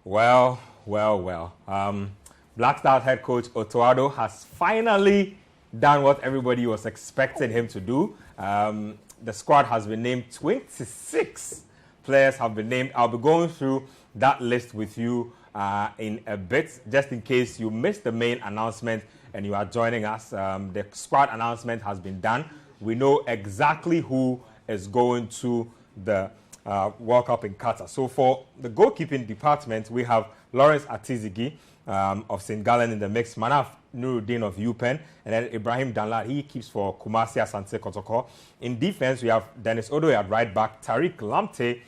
Well. Black Stars head coach Otto Addo has finally done what everybody was expecting him to do. The squad has been named. 26 players have been named. I'll be going through that list with you in a bit, just in case you missed the main announcement and you are joining us. The squad announcement has been done. We know exactly who is going to the World Cup in Qatar. So for the goalkeeping department, we have Lawrence Atizigi of St. Gallen in the mix, Manaf Nuruddin of UPenn, and then Ibrahim Danlad, he keeps for Kumasi Asante Kotoko. In defense, we have Dennis Odoye at right back, Tariq Lamte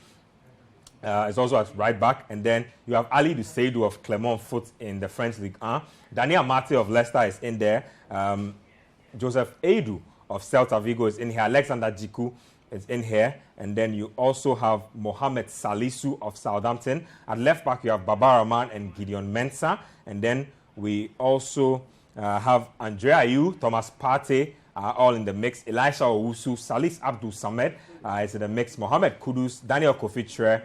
is also at right back, and then you have Ali Duseidou of Clermont Foot in the French Ligue 1. Daniel Mate of Leicester is in there. Joseph Ayew of Celta Vigo is in here. Alexander Jiku is in here. And then you also have Mohamed Salisu of Southampton. At left back, you have Baba Rahman and Gideon Mensah. And then we also have Andrea Ayew, Thomas Partey, all in the mix. Elisha Owusu, Salis Abdul Samed is in the mix. Mohamed Kudus, Daniel Kofi-Tre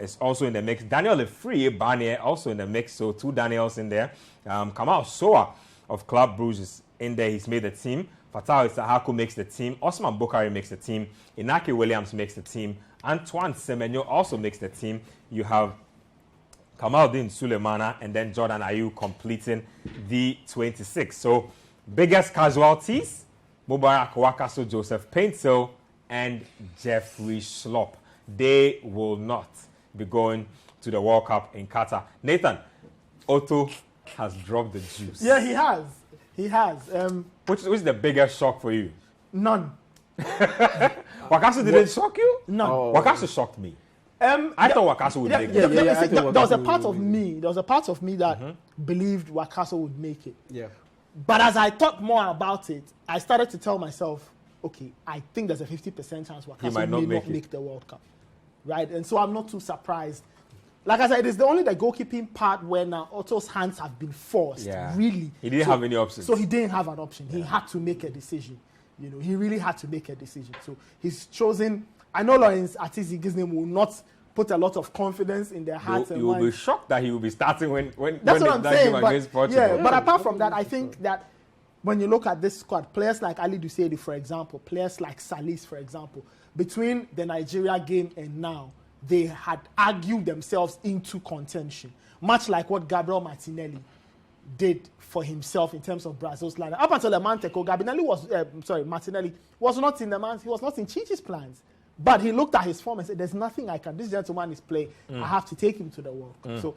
is also in the mix. Daniel Lefree Barnier also in the mix. So 2 Daniels in there. Kamal Soa of Club Brugge is in there. He's made the team. Fatal Isahaku makes the team. Osman Bokari makes the team. Inaki Williams makes the team. Antoine Semenyo also makes the team. You have Kamaldeen Sulemana and then Jordan Ayew completing the 26. So, biggest casualties, Mubarak Wakaso, Joseph Paintil, and Jeffrey Schlopp. They will not be going to the World Cup in Qatar. Nathan, Otto has dropped the juice. Yeah, he has. He has. Which is the biggest shock for you? None. Wakaso didn't shock you? None. Oh. Wakaso shocked me. I thought Wakaso would make it. There was a part of me. There was a part of me that believed Wakaso would make it. Yeah. But as I thought more about it, I started to tell myself, okay, I think there's a 50% chance Wakaso may not make the World Cup, right? And so I'm not too surprised. Like I said, it is only the goalkeeping part where now Otto's hands have been forced. Yeah. Really, he didn't have any options. So he didn't have an option. He had to make a decision. You know, he really had to make a decision. So he's chosen. I know Lawrence Atizigi's name will not put a lot of confidence in their hearts and minds. You will be shocked that he will be starting when that's what I'm saying. Against Portugal. Yeah, but apart from that, I think that when you look at this squad, players like Ali Duseidou, for example, players like Salis, for example, between the Nigeria game and now, they had argued themselves into contention, much like what Gabriel Martinelli did for himself in terms of Brazil's lineup. Up until the Manteco, Martinelli was not in he was not in Chichi's plans. But he looked at his form and said, there's nothing I can. This gentleman is playing. I have to take him to the World Cup. So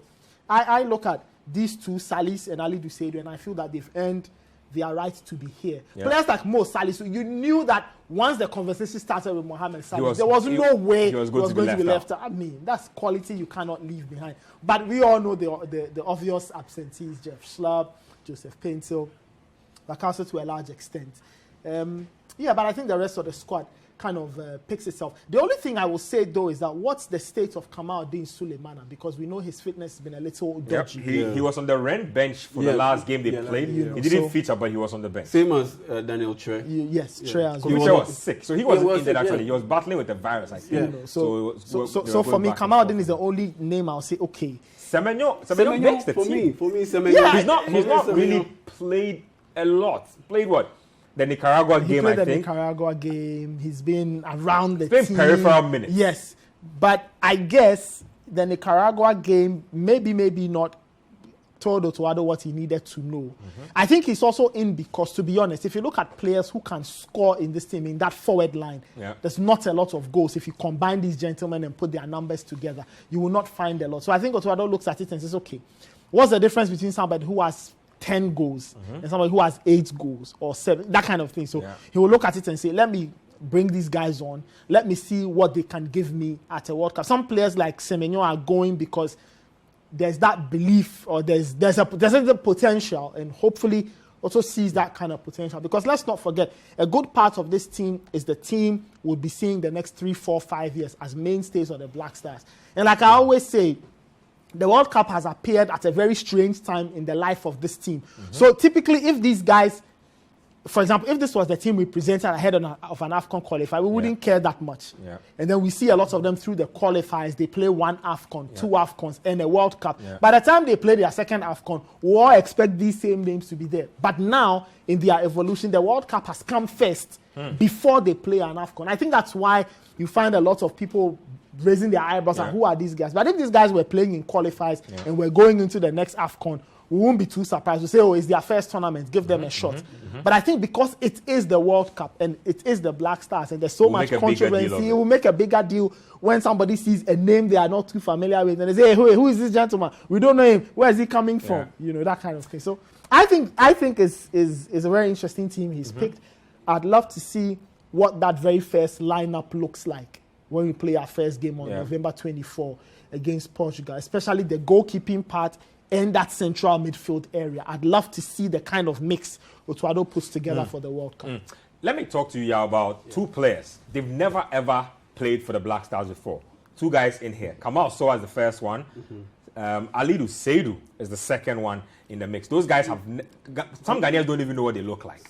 I look at these two, Salis and Ali Duseidou, and I feel that they've earned their right to be here. Yeah. Players like Mo Salisu, you knew that once the conversation started with Mohamed Salis, there was no way he was going to be left out. I mean, that's quality you cannot leave behind. But we all know the obvious absentees, Jeff Schlupp, Joseph Paintil, Wakaso to a large extent. But I think the rest of the squad kind of picks itself. The only thing I will say, though, is that what's the state of Kamaldeen Sulemana? Because we know his fitness has been a little dodgy. He was on the Rennes bench for the last game they played. He didn't feature, but he was on the bench. Same as Daniel Tre. Tre as well. He was sick, so he wasn't injured actually. He was battling with the virus, I think. So for me, Kamaldeen is the only name I'll say, okay. Semenyo makes the team. For me, Semenyo. He's not really played a lot. Played what? The Nicaragua game, I think. He played the Nicaragua game. He's been around the team. He's been peripheral minutes. Yes. But I guess the Nicaragua game, maybe not, told Otto Addo what he needed to know. I think he's also in because, to be honest, if you look at players who can score in this team, in that forward line, there's not a lot of goals. If you combine these gentlemen and put their numbers together, you will not find a lot. So I think Otto Addo looks at it and says, okay, what's the difference between somebody who has 10 goals and somebody who has 8 goals or 7, that kind of thing. So he will look at it and say, let me bring these guys on. Let me see what they can give me at a World Cup. Some players like Semenyo are going because there's that belief or there's a potential, and hopefully also sees that kind of potential. Because let's not forget, a good part of this team is the team we'll be seeing the next 3, 4, 5 years as mainstays of the Black Stars. And like I always say, the World Cup has appeared at a very strange time in the life of this team. So typically, if these guys for example, if this was the team we presented ahead of an AFCON qualifier, we wouldn't care that much. Yeah. And then we see a lot of them through the qualifiers. They play one AFCON, two AFCONs, and a World Cup. Yeah. By the time they play their second AFCON, we all expect these same names to be there. But now, in their evolution, the World Cup has come first before they play an AFCON. I think that's why you find a lot of people raising their eyebrows and who are these guys? But if these guys were playing in qualifiers and were going into the next AFCON, we won't be too surprised. We say, oh, it's their first tournament, give them a shot. But I think because it is the World Cup and it is the Black Stars and there's so much controversy, it will make a bigger deal when somebody sees a name they are not too familiar with and they say, hey, who is this gentleman? We don't know him. Where is he coming from? You know, that kind of thing. So I think is a very interesting team he's picked. I'd love to see what that very first lineup looks like when we play our first game on November 24 against Portugal, especially the goalkeeping part and that central midfield area. I'd love to see the kind of mix Otto Addo puts together for the World Cup. Let me talk to you about two players. They've never, ever played for the Black Stars before. Two guys in here. Kamal Soa is the first one. Alidu Seidu is the second one in the mix. Those guys have... some Ghanaians don't even know what they look like.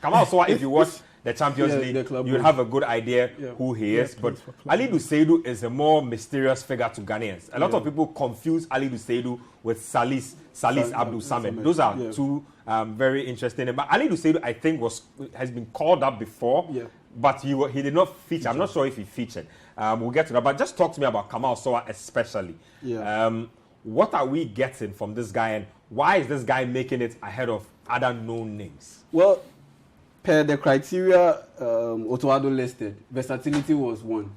Kamal Soa, if you watch the Champions League, you'll have a good idea who he is. But Alidu Seidu is a more mysterious figure to Ghanaians. A lot of people confuse Alidu Seidu with Salis Abdul Samad. Those are two very interesting. But Alidu Seidu, I think, has been called up before, but he did not feature. I'm not sure if he featured. We'll get to that. But just talk to me about Kamal Soa especially. What are we getting from this guy, and why is this guy making it ahead of other known names? Well, per the criteria Otto Addo listed, versatility was one.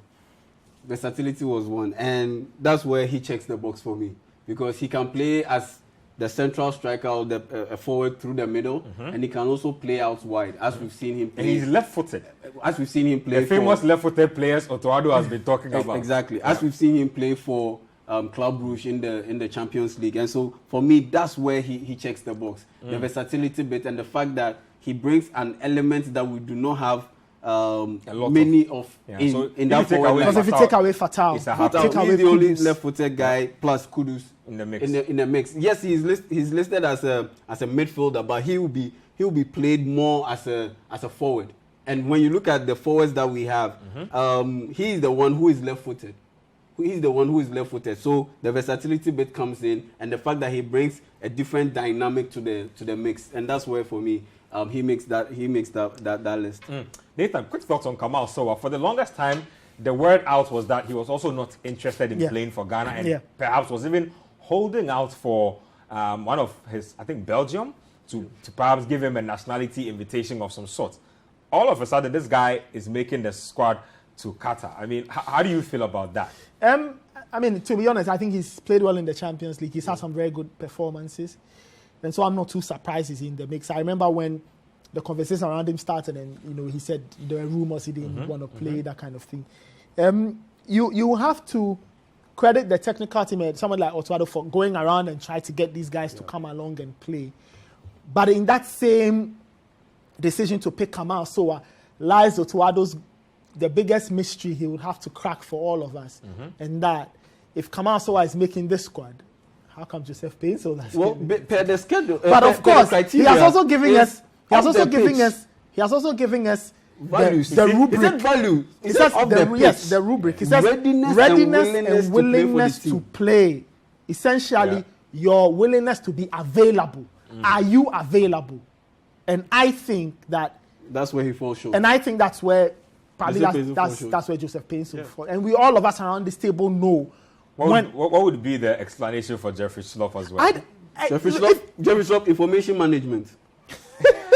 Versatility was one. And that's where he checks the box for me. Because he can play as the central striker or the forward through the middle. And he can also play out wide, as we've seen him play. And he's left-footed. As we've seen him play the famous left-footed players Otto Addo has been talking about. Exactly. As we've seen him play for Club Brugge in the Champions League. And so, for me, that's where he checks the box. The versatility bit and the fact that he brings an element that we do not have many of in that forward line. Because if you take away Fatal, he's the only left-footed guy plus Kudus in the mix. In the mix. Yes, he's listed as a midfielder, but he will be played more as a forward. And when you look at the forwards that we have, he is the one who is left-footed. He's the one who is left-footed. So the versatility bit comes in, and the fact that he brings a different dynamic to the mix, and that's where for me he makes that list. Nathan, quick thoughts on Kamal Soa. For the longest time, the word out was that he was also not interested in playing for Ghana, and perhaps was even holding out for one of his, I think, Belgium, to perhaps give him a nationality invitation of some sort. All of a sudden, this guy is making the squad to Qatar. I mean, how do you feel about that? I mean, to be honest, I think he's played well in the Champions League. He's had some very good performances. And so I'm not too surprised he's in the mix. I remember when the conversation around him started and, he said there were rumors he didn't want to play, that kind of thing. You have to credit the technical team, someone like Otto Addo, for going around and try to get these guys to come along and play. But in that same decision to pick Kamal Soa lies Otto Addo's the biggest mystery he would have to crack for all of us. And that if Kamal Soa is making this squad, how come Joseph Painsil that's per the schedule? But of course, he has also given us values. The rubric. Is it value? He says the rubric. He says readiness and willingness to play. Essentially, your willingness to be available. Are you available? And I think that's where he falls short. And I think that's where probably that's where Joseph Painsil falls. And we all of us around this table know. What would be the explanation for Jeffrey Schlupp as well? Jeffrey Schlupp, information management.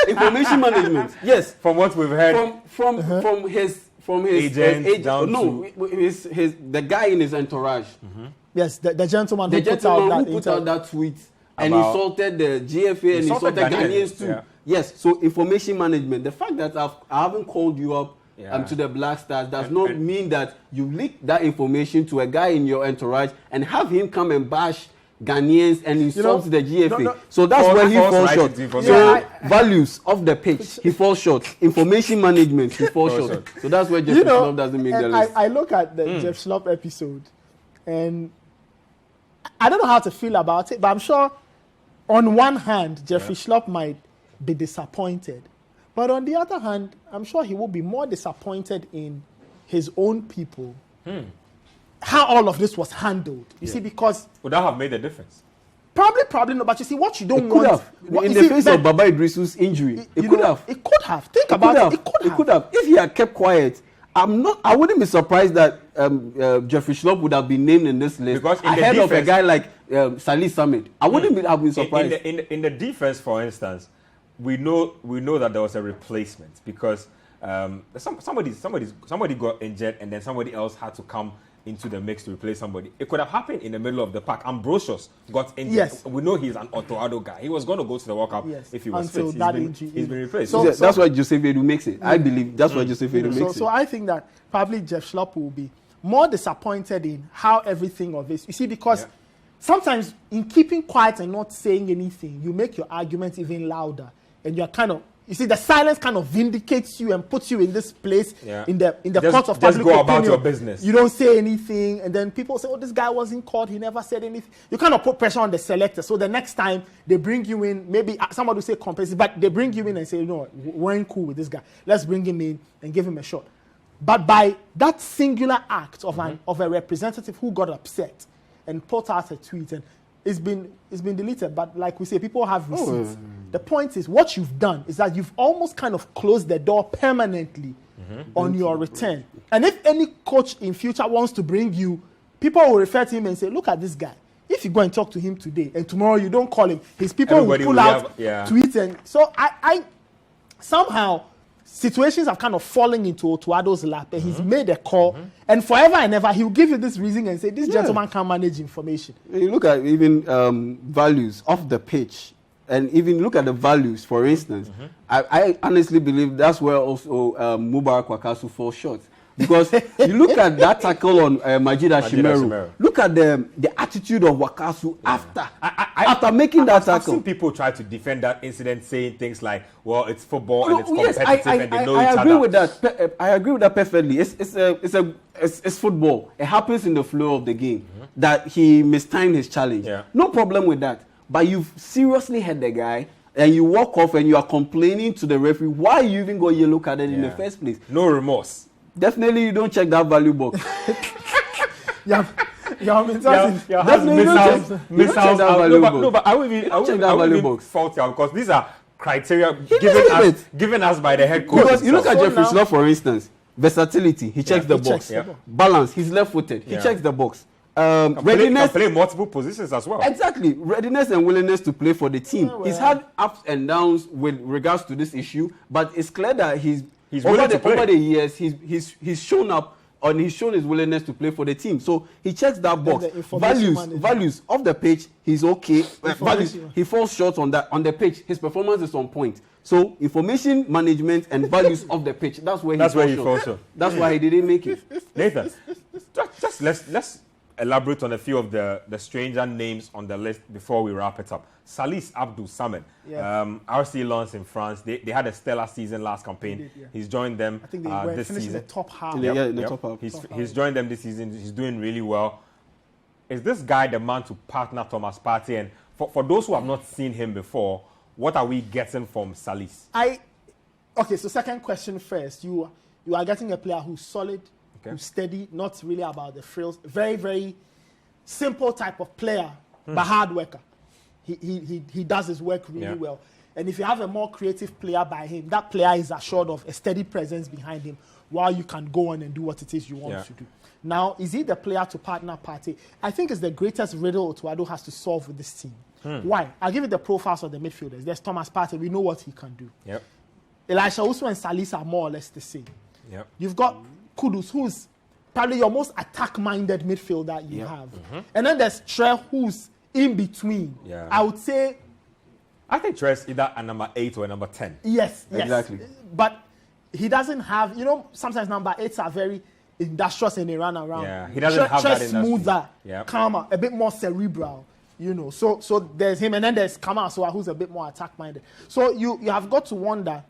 Information management. Yes. From what we've heard. From his agent down the guy in his entourage. Yes, the gentleman who put out that tweet and insulted the GFA and insulted Ghanaians too. Yes. So information management. The fact that I haven't called you up to the Black Stars does not mean that you leak that information to a guy in your entourage and have him come and bash Ghanaians and insult the GFA. So that's where he falls short. So values of the pitch, he falls short. Information management, he falls short. So that's where Jeff Schlupp doesn't make the list. I look at the Jeff Schlupp episode and I don't know how to feel about it, but I'm sure on one hand, Jeffrey Schlupp might be disappointed. But on the other hand, I'm sure he will be more disappointed in his own people. How all of this was handled. You see, because... Would that have made a difference? Probably not. But you see, what you don't want... In the face of Baba Idrisu's injury, it could have. It could have. Think about it. It could have. If he had kept quiet, I wouldn't be surprised that Jeffrey Schlupp would have been named in this list because ahead of a guy like Salih Samid. I wouldn't have been surprised. In the defense, for instance, we know that there was a replacement because somebody got injured and then somebody else had to come into the mix to replace somebody. It could have happened in the middle of the pack. Ambrosius got injured. Yes. We know he's an Otto Addo guy. He was going to go to the World Cup if he was fit. He's been replaced. So that's why Joseph Edu makes it. I believe that's why Joseph Edu makes it. So I think that probably Jeff Schlupp will be more disappointed in how everything of this. You see, because sometimes in keeping quiet and not saying anything, you make your argument even louder. And you're kind of... You see, the silence kind of vindicates you and puts you in this place in the court of public opinion. Just go about your business. You don't say anything, and then people say, "Oh, this guy wasn't caught. He never said anything." You kind of put pressure on the selector. So the next time they bring you in, maybe somebody will say compensate, but they bring you in and say, "No, we ain't cool with this guy. Let's bring him in and give him a shot." But by that singular act of a representative who got upset and put out a tweet, and it's been deleted. But like we say, people have receipts. The point is, what you've done is that you've almost kind of closed the door permanently on your return. And if any coach in future wants to bring you, people will refer to him and say, "Look at this guy. If you go and talk to him today and tomorrow you don't call him, his people will pull out tweets." And so I somehow situations have kind of fallen into Otto Addo's lap, and he's made a call, and forever and ever he'll give you this reason and say, "This gentleman can't manage information." You look at even values off the pitch. And even look at the values, for instance, I honestly believe that's where also Mubarak Wakasu falls short. Because you look at that tackle on Majid Ashimeru, look at the attitude of Wakasu after making that tackle. I've seen people try to defend that incident, saying things like, "Well, it's football and it's competitive and they know each other." I agree with that. I agree with that perfectly. It's football. It happens in the flow of the game that he mistimed his challenge. No problem with that. But you've seriously hit the guy, and you walk off and you are complaining to the referee why you even got yellow carded in the first place. No remorse. Definitely you don't check that value box. No, but I will even fault you because these are criteria given us by the head coach. Because you look at Jeffrey Schlupp, for instance, versatility, he checks the box. Balance, he's left-footed, he checks the box. Readiness, can play multiple positions as well. Exactly, readiness and willingness to play for the team. He's had ups and downs with regards to this issue, but it's clear that he's over the years he's shown up and he's shown his willingness to play for the team. So he checks that box. Values off the pitch, he's okay. Values, he falls short on that. On the pitch, his performance is on point. So information management and values off the pitch, that's where he falls short. That's why he didn't make it. Nathan, just let's elaborate on a few of the stranger names on the list before we wrap it up. Salih Abdou Samed, RC Lens in France. They had a stellar season last campaign. He's joined them I think they this season. In the top half. Top half. He's joined them this season. He's doing really well. Is this guy the man to partner Thomas Partey? And for those who have not seen him before, what are we getting from Salih? Okay, so second question first. You are getting a player who's solid, who's steady, not really about the frills. Very, very simple type of player, but hard worker. He does his work really well. And if you have a more creative player by him, that player is assured of a steady presence behind him while you can go on and do what it is you want to do. Now, is he the player to partner Partey? I think it's the greatest riddle Otto Addo has to solve with this team. Why? I'll give you the profiles of the midfielders. There's Thomas Partey. We know what he can do. Elisha Usu and Salih are more or less the same. You've got Kudus, who's probably your most attack-minded midfielder you have. And then there's Tre, who's in between. I would say... I think Tre's either a number 8 or a number 10. Yes. Exactly. But he doesn't have... sometimes number 8s are very industrious and they run around. Yeah, he doesn't have that industry. Smoother, calmer, a bit more cerebral. So there's him. And then there's Kamal Soa, who's a bit more attack-minded. So you have got to wonder...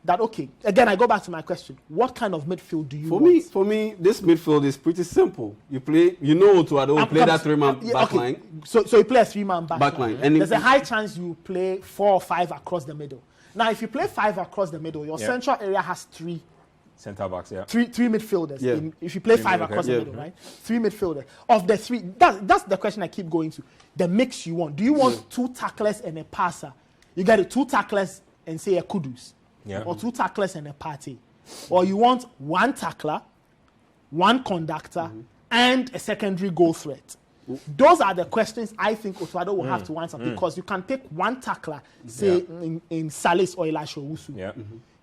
that, okay, again, I go back to my question. What kind of midfield do you want? For me, this midfield is pretty simple. You play, Otto Addo play that 3-man backline. Okay. So you play a 3-man backline. And there's a high chance you play 4 or 5 across the middle. Now, if you play 5 across the middle, your central area has 3 centre backs, three midfielders. Yeah. If you play 5 across the middle, right? 3 midfielders. Of the 3, that's the question I keep going to. The mix you want. Do you want 2 tacklers and a passer? You get it, 2 tacklers and say a Kudus. Or 2 tacklers and a Partey. Or you want 1 tackler, 1 conductor, and a secondary goal threat. Those are the questions I think Otto Addo will have to answer, because you can pick 1 tackler, say in Salis or Elisha Owusu.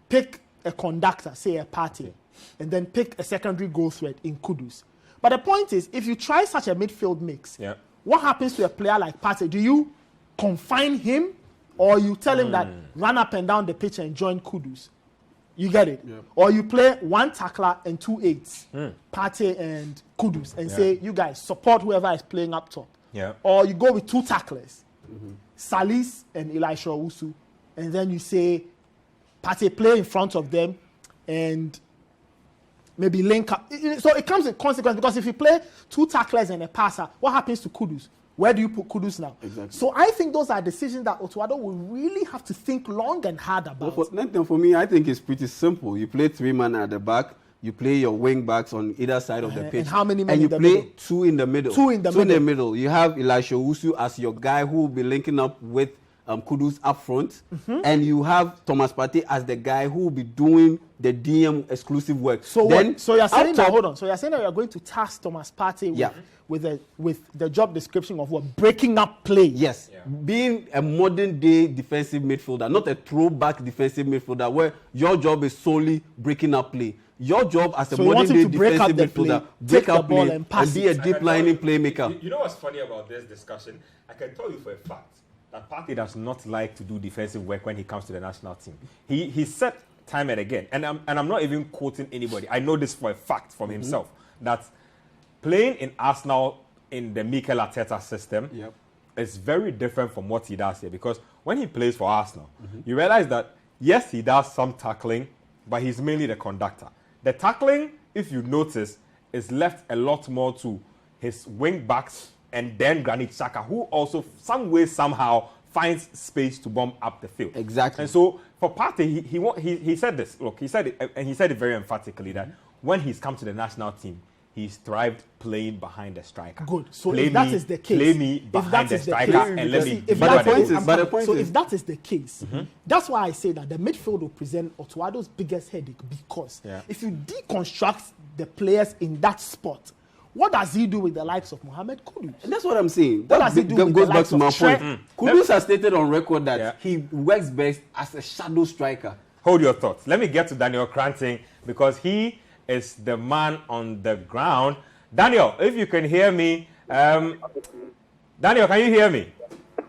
Pick a conductor, say a Partey, and then pick a secondary goal threat in Kudus. But the point is, if you try such a midfield mix, what happens to a player like Partey? Do you confine him, or you tell him that run up and down the pitch and join Kudus? You get it? Or you play 1 tackler and 2 8s, Partey and Kudus, and say, you guys support whoever is playing up top. Or you go with 2 tacklers, Salis and Elisha Owusu, and then you say, Partey play in front of them and maybe link up. So it comes in consequence, because if you play 2 tacklers and a passer, what happens to Kudus? Where do you put Kudus now? Exactly. So I think those are decisions that Otto Addo will really have to think long and hard about. Well, for me, I think it's pretty simple. You play 3 men at the back. You play your wing backs on either side of the pitch. And how many men and in the play middle? 2 in the middle. 2 in the middle. You have Elisha Owusu as your guy who will be linking up with Kudus up front, and you have Thomas Partey as the guy who will be doing the DM exclusive work. So then, so you're saying that, hold on. So you're saying that you're going to task Thomas Partey with the job description of what? Breaking up play. Yes. Being a modern day defensive midfielder, not a throwback defensive midfielder where your job is solely breaking up play. Your job as a modern day defensive midfielder, break up play and be a deep lining playmaker. You know what's funny about this discussion? I can tell you for a fact that Partey does not like to do defensive work when he comes to the national team. He said time and again, and I'm not even quoting anybody. I know this for a fact from himself, that playing in Arsenal in the Mikel Arteta system is very different from what he does here. Because when he plays for Arsenal, you realize that, yes, he does some tackling, but he's mainly the conductor. The tackling, if you notice, is left a lot more to his wing backs and then Granit Xhaka, who also some way, somehow finds space to bomb up the field. Exactly. And so for Partey, he said this. Look, he said it, and he said it very emphatically, that when he's come to the national team, he's thrived playing behind the striker. Good. So if that is the case, play me behind the striker and let me. But the point is, if that is the case, that's why I say that the midfield will present Otto Addo's biggest headache, because if you deconstruct the players in that spot, what does he do with the likes of Mohamed Kudus? That's what I'm saying. What does he do with goes the back likes to my of point. Kudus has stated on record that he works best as a shadow striker. Hold your thoughts. Let me get to Daniel Cranting, because he is the man on the ground. Daniel, if you can hear me. Daniel, can you hear me?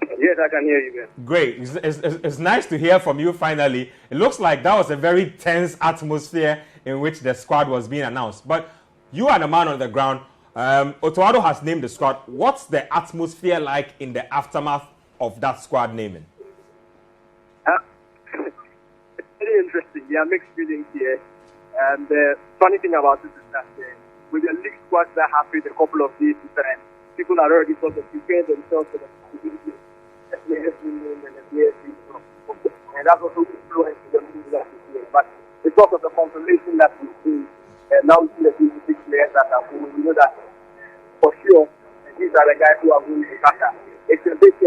Yes, I can hear you, man. Great. It's nice to hear from you finally. It looks like that was a very tense atmosphere in which the squad was being announced. But you are the man on the ground. Otto Addo has named the squad. What's the atmosphere like in the aftermath of that squad naming? It's very interesting. There are mixed feelings here. And the funny thing about it is that with the league squads that happened a couple of days time, people are already sort of prepared themselves for the possibility of players winning and the players winning. And that's also influenced the moves that we see. But because of the confirmation that we see, now we see the 56 players that are going. We know that for sure these are the guys who are going to Qatar. It's a bit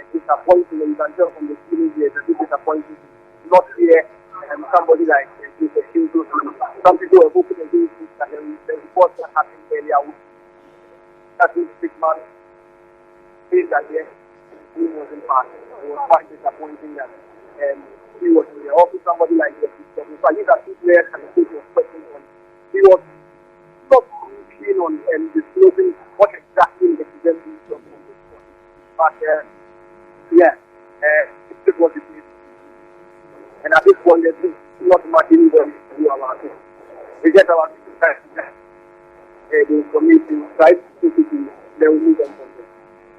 disappointing, and you can tell from the feeling here, it's a bit disappointing not here somebody like some people are hoping against this, and the reports that happened earlier, that was 6 months, days that year, he wasn't part. It was quite disappointing that he wasn't there. Also somebody like this, so these are 2 players and the coach was questioning on. He was not keen on disclosing what exactly the presenting from the sport. But it was it is. And at this point, there's not much anybody to do about it. We get about the information, right? They will move on from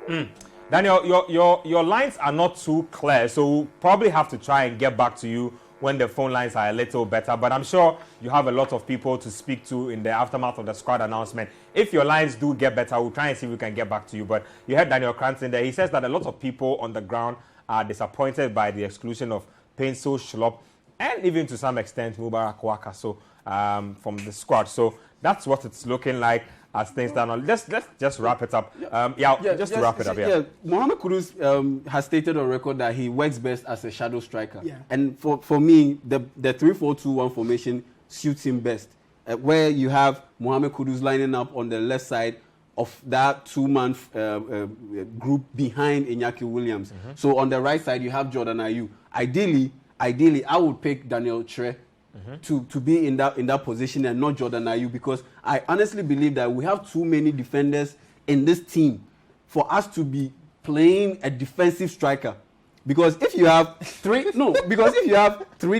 there. Daniel, your lines are not too clear, so we'll probably have to try and get back to you when the phone lines are a little better. But I'm sure you have a lot of people to speak to in the aftermath of the squad announcement. If your lines do get better, we'll try and see if we can get back to you. But you heard Daniel Cranton there. He says that a lot of people on the ground are disappointed by the exclusion of Pencil, Schlop, and even to some extent Mubarak Waka from the squad. So that's what it's looking like as things stand on. Let's just wrap it up. To wrap it up. Mohamed Kudus has stated on record that he works best as a shadow striker. Yeah. And for me, the 3-4-2-1 formation suits him best. Where you have Mohamed Kudus lining up on the left side of that two-man group behind Iñaki Williams. So on the right side, you have Jordan Ayew. Ideally, I would pick Daniel Tre to be in that position and not Jordan Ayew, because I honestly believe that we have too many defenders in this team for us to be playing a defensive striker. Because if you have three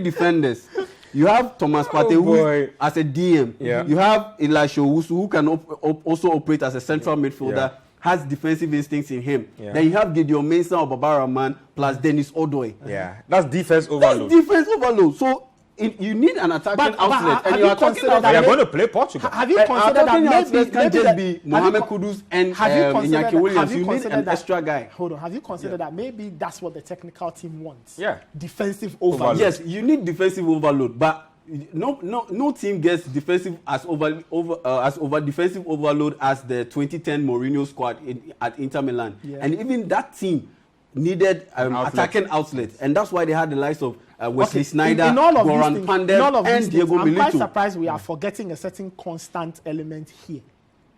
defenders, you have Thomas Partey, who as a DM. Yeah. You have Elisha Owusu, who can also operate as a central midfielder, has defensive instincts in him. Yeah. Then you have Gideon Mensah or Baba Rahman plus Dennis Odoi. Yeah, that's defense overload. So you need an attacking outlet, and you are talking about we are going to play Portugal. Have you considered that maybe can't just be Mohamed Kudus and Iñaki Williams? You need an extra guy. Hold on. Have you considered that maybe that's what the technical team wants? Yeah. Defensive overload. Yes, you need defensive overload, but no team gets defensive as defensive overload as the 2010 Mourinho squad at Inter Milan. Yeah. And even that team needed attacking outlet, and that's why they had the likes of Wesley Sneijder, Goran Pandev, and Diego Milito. I'm quite surprised we are forgetting a certain constant element here.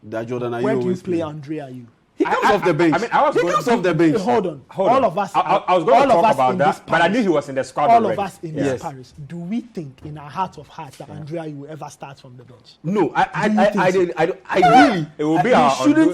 That Jordan Ayew. Where do you play Andre Ayew? He comes off the bench. He comes off the bench. Hold on. All of us. I was going to talk about that, but I knew he was in the squad all already. All of us in this parish. Do we think, in our heart of hearts, that Andre Ayew will ever start from the bench? No, I really. It will be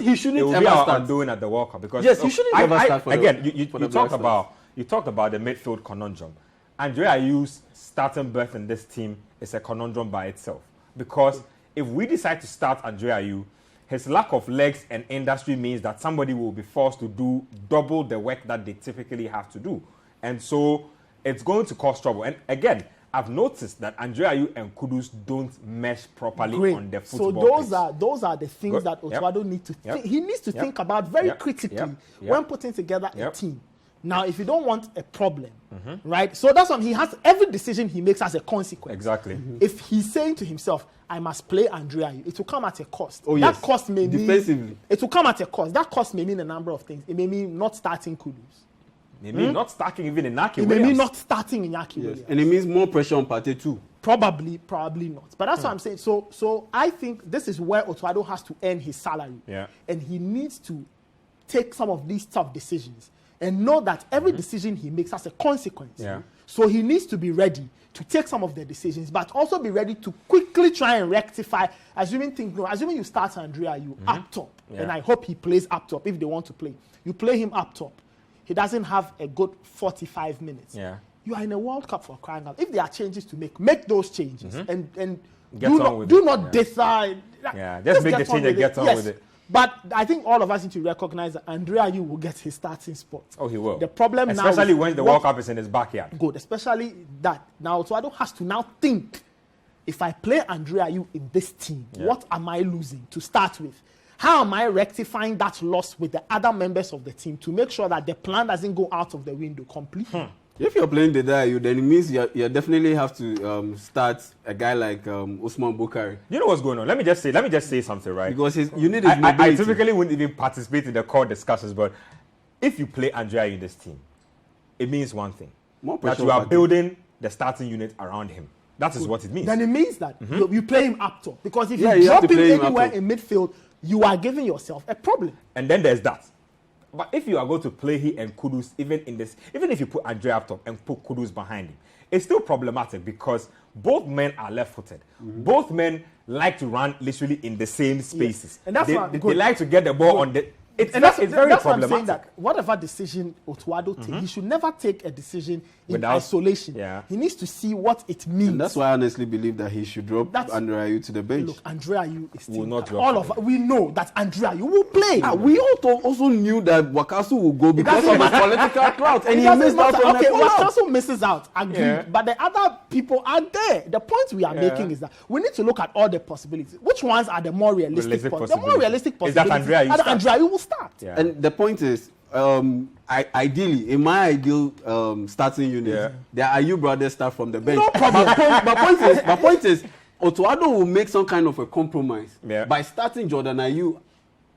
he shouldn't ever start doing at the World Cup, because yes, he shouldn't ever start for again. You talked about the midfield conundrum. Andre Ayew's starting berth in this team is a conundrum by itself, because if we decide to start Andre Ayew, his lack of legs and industry means that somebody will be forced to do double the work that they typically have to do. And so it's going to cause trouble. And again, I've noticed that Andre Ayew and Kudus don't mesh properly on the football So those are the things that Otto Addo needs to think. He needs to think about very critically when putting together a team. Now, if you don't want a problem, right? So that's when he has every decision he makes as a consequence. Exactly. If he's saying to himself, I must play Andre Ayew, it will come at a cost. Oh, yes. That cost may mean defensively. It will come at a cost. That cost may mean a number of things. It may mean not starting Kudus. Maybe not starting even Iñaki Williams. It may mean not starting Iñaki Williams. And it means more pressure on Partey too. Probably not. But that's what I'm saying. So I think this is where Otto Addo has to earn his salary. Yeah. And he needs to take some of these tough decisions and know that every decision he makes has a consequence. Yeah. So he needs to be ready to take some of the decisions, but also be ready to quickly try and rectify, assuming you start Andre Ayew up top, and I hope he plays up top if they want to play. You play him up top. He doesn't have a good 45 minutes. Yeah. You are in a World Cup, for crying out. If there are changes to make those changes and do not decide. Yeah, just make the change and get on with it. But I think all of us need to recognize that Andre Ayew will get his starting spot. Oh, he will. The problem especially now, especially when the World Cup is in his backyard. Good, especially that. Now, so Addo has to now think: if I play Andre Ayew in this team, what am I losing to start with? How am I rectifying that loss with the other members of the team to make sure that the plan doesn't go out of the window completely? If you're playing the Ayew, then it means you definitely have to start a guy like Ousmane Boukari. You know what's going on? Let me just say something, right? Because you need his mobility. I typically wouldn't even participate in the core discussions, but if you play Andre Ayew in this team, it means one thing: that you are building the starting unit around him. That is what it means. Then it means that you play him up top, because if you drop him anywhere in midfield, you are giving yourself a problem. And then there's that. But if you are going to play he and Kudus, even if you put Andre up top and put Kudus behind him, it's still problematic, because both men are left-footed. Both men like to run literally in the same spaces. And that's they like to get the ball on the. It's very problematic. What I'm saying, that whatever decision Otto Addo takes, he should never take a decision in isolation. Yeah. He needs to see what it means. And that's why I honestly believe that he should drop Andre Ayew to the bench. Look, Andre Ayew is still not drop. We know that Andre Ayew will play. We also knew that Wakasu will go because of his political clout, and he missed out on Wakasu misses out. Agreed. But the other people are there. The point we are making is that we need to look at all the possibilities. Which ones are the more realistic possibilities? The more realistic possibilities is that Andre Ayew will start. Yeah. And the point is, ideally, in my ideal starting unit, the Ayew brothers start from the bench. No problem. My point is, Otto Addo will make some kind of a compromise by starting Jordan Ayew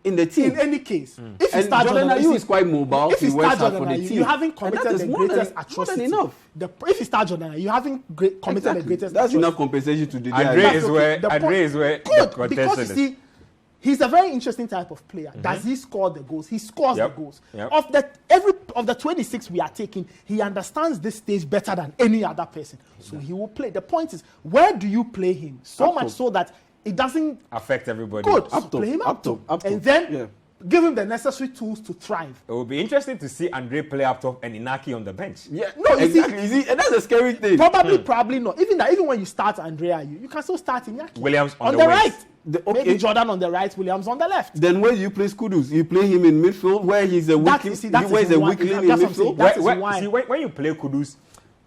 in the team. In any case, if you start Jordan Ayew is quite mobile. If you start Jordan for the Ayew, team. you haven't committed the greatest atrocity. More than enough. If you start Jordan Ayew, you haven't committed the greatest That's atrocity. enough compensation to the Andre is where the contention because you see, he's a very interesting type of player. Does he score the goals? He scores the goals. Of the 26 we are taking, he understands this stage better than any other person. So he will play. The point is, where do you play him? So much so that it doesn't affect everybody. Good. Play him up top. And then give him the necessary tools to thrive. It will be interesting to see Andre play up top and Inaki on the bench. Yeah, no, exactly. You see, and that's a scary thing. Probably not. Even when you start Andrea, you can still start Inaki. Williams on the wings. right. Maybe Jordan on the right, Williams on the left. Then where do you play Kudus? You play him in midfield where he's a weak link. When you play Kudus,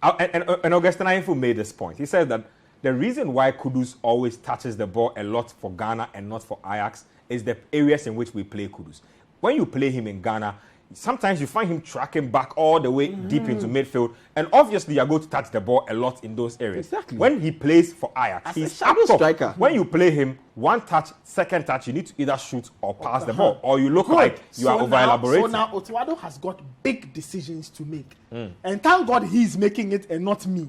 and Augustine Ayew made this point. He said that the reason why Kudus always touches the ball a lot for Ghana and not for Ajax is the areas in which we play Kudus. When you play him in Ghana, sometimes you find him tracking back all the way deep into midfield, and obviously you're going to touch the ball a lot in those areas. Exactly. When he plays for Ajax, he's up top. Striker. When you play him, one touch, second touch, you need to either shoot or pass the ball, or you look like you are over-elaborating. So now Otto Addo has got big decisions to make. And thank God he's making it and not me.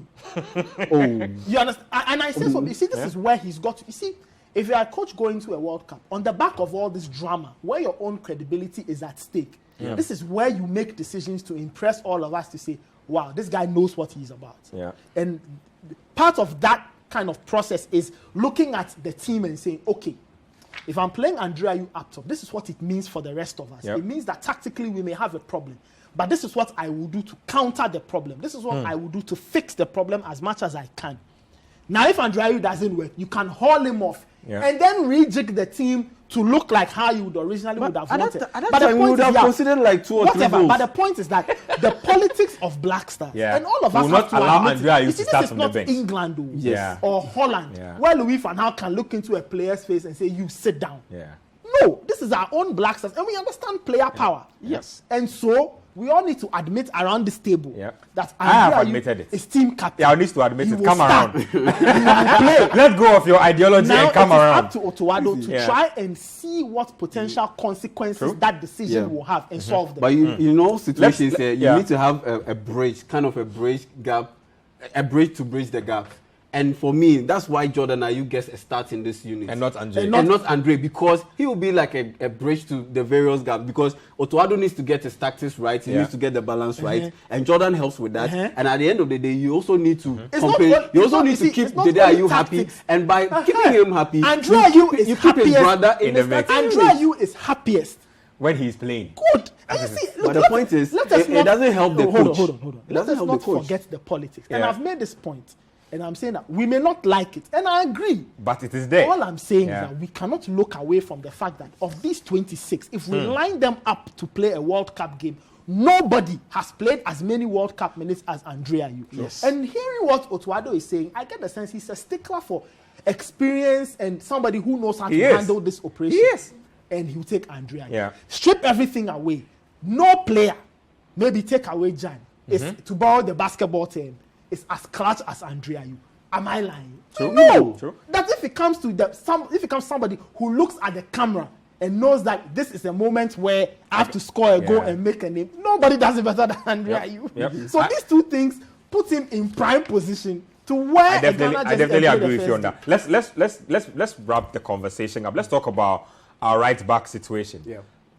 You understand? And I say so. You see, this is where he's got to. You see, if you're a coach going to a World Cup, on the back of all this drama, where your own credibility is at stake, this is where you make decisions to impress all of us to say, wow, this guy knows what he's about. And part of that kind of process is looking at the team and saying, okay, if I'm playing Andre Ayew up top, this is what it means for the rest of us. It means that tactically we may have a problem. But this is what I will do to counter the problem. This is what I will do to fix the problem as much as I can. Now, if Andre Ayew doesn't work, you can haul him off and then rejig the team to look like how you would originally would have wanted. But the point would have considered like 2 or 3 goals. But the point is that the politics of Black Stars and all of us will not allow Andre Ayew to start from the bench. This is not England or Holland, where Louis van Gaal can look into a player's face and say, "You sit down." No, this is our own Black Stars, and we understand player power. Yes, and so we all need to admit around this table that I have admitted it. Is team captain. I need to admit it. Come around. Let go of your ideology now and come around. Now it's up to Otto Addo to try and see what potential consequences that decision will have and solve them. But you know, situations you need to have a bridge, kind of a bridge gap, a bridge to bridge the gap. And for me, that's why Jordan Ayew gets a start in this unit. And not Andre. And not Andre, because he will be like a bridge to the various gaps. Because Otto Addo needs to get his tactics right, he needs to get the balance right, and Jordan helps with that. And at the end of the day, you also need to you also need to keep Jordan Ayew happy. And by keeping him happy, Andre Ayew is you keep his brother in the mix. Andre Ayew is happiest when he's playing. Good. But the point is, it doesn't help the coach. Hold on. Let us not forget the politics. And I've made this point. And I'm saying that we may not like it. And I agree. But it is there. All I'm saying is that we cannot look away from the fact that of these 26, if we line them up to play a World Cup game, nobody has played as many World Cup minutes as Andre Ayew. Yes. And hearing what Otto Addo is saying, I get the sense he's a stickler for experience and somebody who knows how to handle this operation. Yes. And he'll take Andre Ayew. Strip everything away. No player, maybe take away Jan, is to borrow the basketball term, is as clutch as Andre Ayew. Am I lying? True. No. True. That if it comes to if it comes somebody who looks at the camera and knows that this is a moment where I have to score a goal and make a name, nobody does it better than Andre Ayew. So these two things put him in prime position to where I definitely agree with you on that. Let's wrap the conversation up. Let's talk about our right back situation.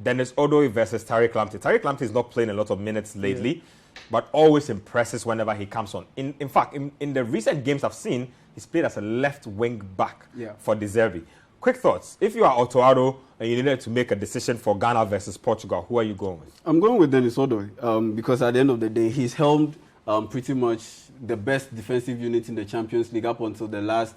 Dennis Odoi versus Tariq Lamptey. Tariq Lamptey is not playing a lot of minutes lately, but always impresses whenever he comes on. In fact, in the recent games I've seen, he's played as a left wing back for De Zerbi. Quick thoughts. If you are Otto Addo and you needed to make a decision for Ghana versus Portugal, who are you going with? I'm going with Dennis Odoi because at the end of the day, he's helmed pretty much the best defensive unit in the Champions League up until the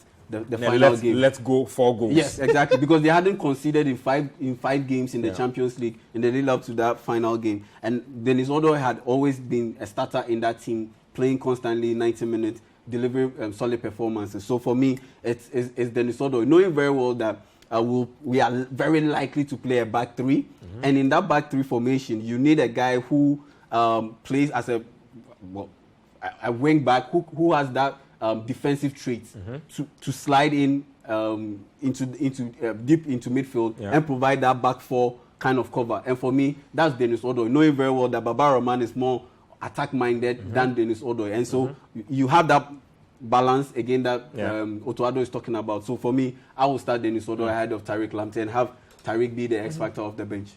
final game. Let's go 4 goals. Yes, exactly, because they hadn't conceded in five games in the Champions League in the lead up to that final game. And Dennis Odoi had always been a starter in that team, playing constantly 90 minutes, delivering solid performances. So for me, it's Dennis Odoi, knowing very well that we are very likely to play a back three. And in that back three formation, you need a guy who plays as a wing back who has that defensive traits to slide in into deep into midfield and provide that back four kind of cover. And for me, that's Dennis Odoi, knowing very well that Baba Rahman is more attack-minded than Dennis Odoi. And so you have that balance again that Otto Addo is talking about. So for me, I will start Dennis Odoi ahead of Tariq Lamptey and have Tariq be the X factor of the bench.